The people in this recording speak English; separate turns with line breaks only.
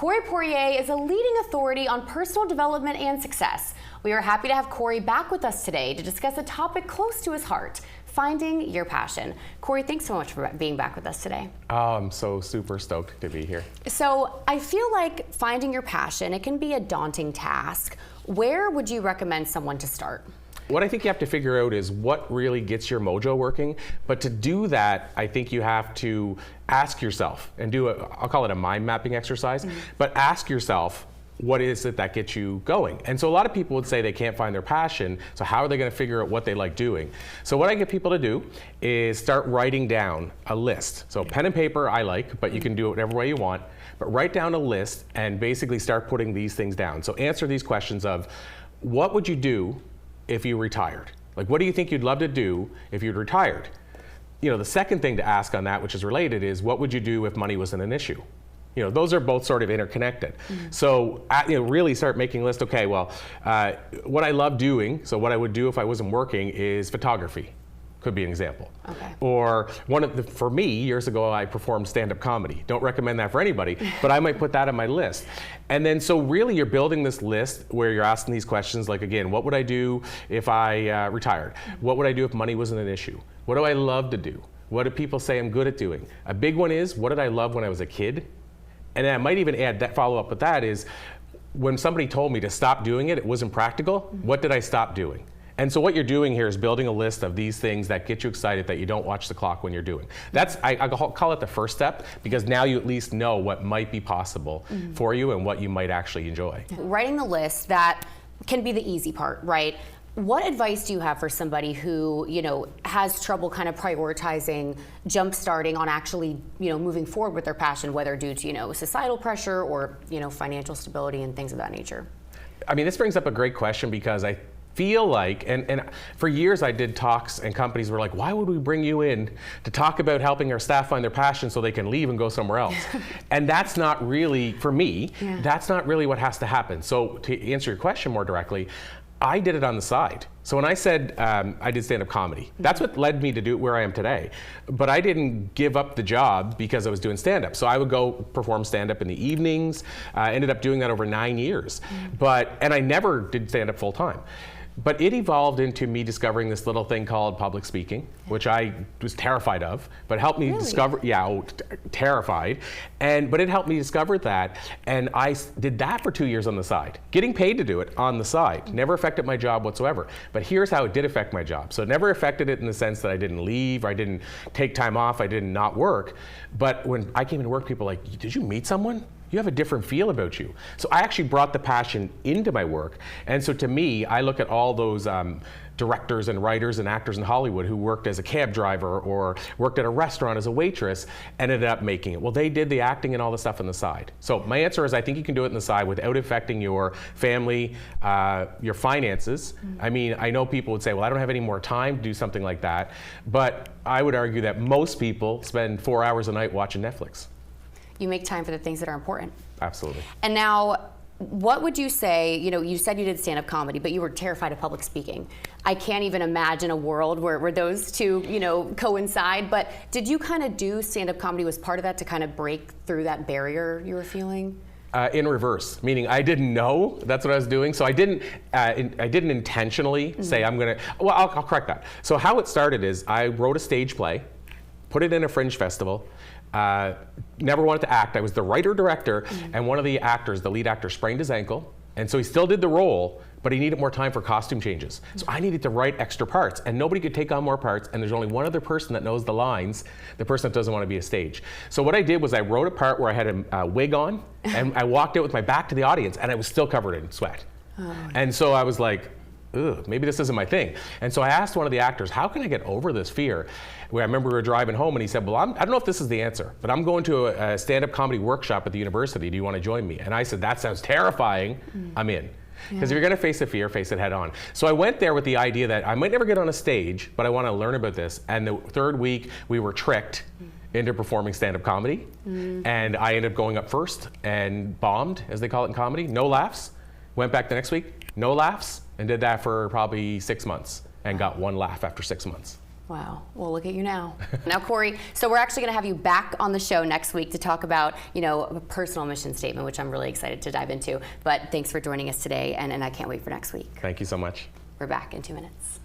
Poirier is a leading authority on personal development and success. We are happy to have Corey back with us today to discuss a topic close to his heart, finding your passion. Corey, thanks so much for being back with us today.
Oh, I'm so super stoked to be here.
So I feel like finding your passion, it can be a daunting task. Where would you recommend someone to start?
What I think you have to figure out is what really gets your mojo working. But to do that, I think you have to ask yourself and do I'll call it a mind mapping exercise, but ask yourself, what is it that gets you going? And so a lot of people would say they can't find their passion, so how are they gonna figure out what they like doing? So what I get people to do is start writing down a list. So pen and paper I like, but you can do it whatever way you want, but write down a list and basically start putting these things down. So answer these questions of, what would you do if you retired? Like, what do you think you'd love to do if you'd retired? You know, the second thing to ask on that, which is related, is what would you do if money wasn't an issue? You know, those are both sort of interconnected. So, really start making a list. Okay, well, what I love doing, so what I would do if I wasn't working is photography. Could be an example.
Okay.
Or for me, years ago, I performed stand-up comedy. Don't recommend that for anybody, but I might put that on my list. And then, so really you're building this list where you're asking these questions like, again, what would I do if I retired? What would I do if money wasn't an issue? What do I love to do? What do people say I'm good at doing? A big one is, what did I love when I was a kid? And then I might even add that, follow up with that is, when somebody told me to stop doing it, it wasn't practical, what did I stop doing? And so what you're doing here is building a list of these things that get you excited that you don't watch the clock when you're doing. That's, I call it the first step, because now you at least know what might be possible for you and what you might actually enjoy.
Writing the list, that can be the easy part, right? What advice do you have for somebody who, has trouble kind of prioritizing, jump starting on actually, moving forward with their passion, whether due to, societal pressure or, financial stability and things of that nature?
I mean, this brings up a great question, because I feel like, and for years I did talks and companies were like, why would we bring you in to talk about helping our staff find their passion so they can leave and go somewhere else? And that's not really, for me, that's not really what has to happen. So to answer your question more directly, I did it on the side. So when I said I did stand-up comedy, that's what led me to do where I am today. But I didn't give up the job because I was doing stand-up. So I would go perform stand-up in the evenings. I ended up doing that over 9 years. And I never did stand-up full time. But it evolved into me discovering this little thing called public speaking, which I was terrified of, but helped me discover, terrified. But it helped me discover that. And I did that for 2 years on the side, getting paid to do it on the side. Never affected my job whatsoever. But here's how it did affect my job. So it never affected it in the sense that I didn't leave, I didn't take time off, I didn't not work. But when I came into work, people were like, did you meet someone? You have a different feel about you. So I actually brought the passion into my work. And so to me, I look at all those directors and writers and actors in Hollywood who worked as a cab driver or worked at a restaurant as a waitress and ended up making it. Well, they did the acting and all the stuff on the side. So my answer is, I think you can do it on the side without affecting your family, your finances. I mean, I know people would say, well, I don't have any more time to do something like that. But I would argue that most people spend 4 hours a night watching Netflix.
You make time for the things that are important.
Absolutely. And
now, what would you say, you said you did stand-up comedy, but you were terrified of public speaking. I can't even imagine a world where those two, coincide, but did you kind of do stand-up comedy was part of that to kind of break through that barrier you were feeling?
In reverse, meaning I didn't know that's what I was doing, so I didn't intentionally say I'm gonna, well, I'll correct that. So how it started is I wrote a stage play, put it in a fringe festival, never wanted to act. I was the writer-director, and one of the actors, the lead actor, sprained his ankle, and so he still did the role, but he needed more time for costume changes. So I needed to write extra parts, and nobody could take on more parts, and there's only one other person that knows the lines, the person that doesn't want to be a stage. So what I did was I wrote a part where I had a wig on, and I walked out with my back to the audience, and I was still covered in sweat. And so I was like, ugh, maybe this isn't my thing. And so I asked one of the actors, how can I get over this fear? Where I remember we were driving home and he said, well, I don't know if this is the answer, but I'm going to a stand-up comedy workshop at the university. Do you want to join me? And I said, that sounds terrifying. I'm in. Because if you're going to face a fear, face it head on. So I went there with the idea that I might never get on a stage, but I want to learn about this. And the third week, we were tricked into performing stand-up comedy. And I ended up going up first and bombed, as they call it in comedy. No laughs. Went back the next week, no laughs, and did that for probably 6 months and got 1 laugh after 6 months.
Wow. Well, look at you now. Now, Corey, so we're actually going to have you back on the show next week to talk about, a personal mission statement, which I'm really excited to dive into. But thanks for joining us today, and I can't wait for next week.
Thank you so much.
We're back in 2 minutes.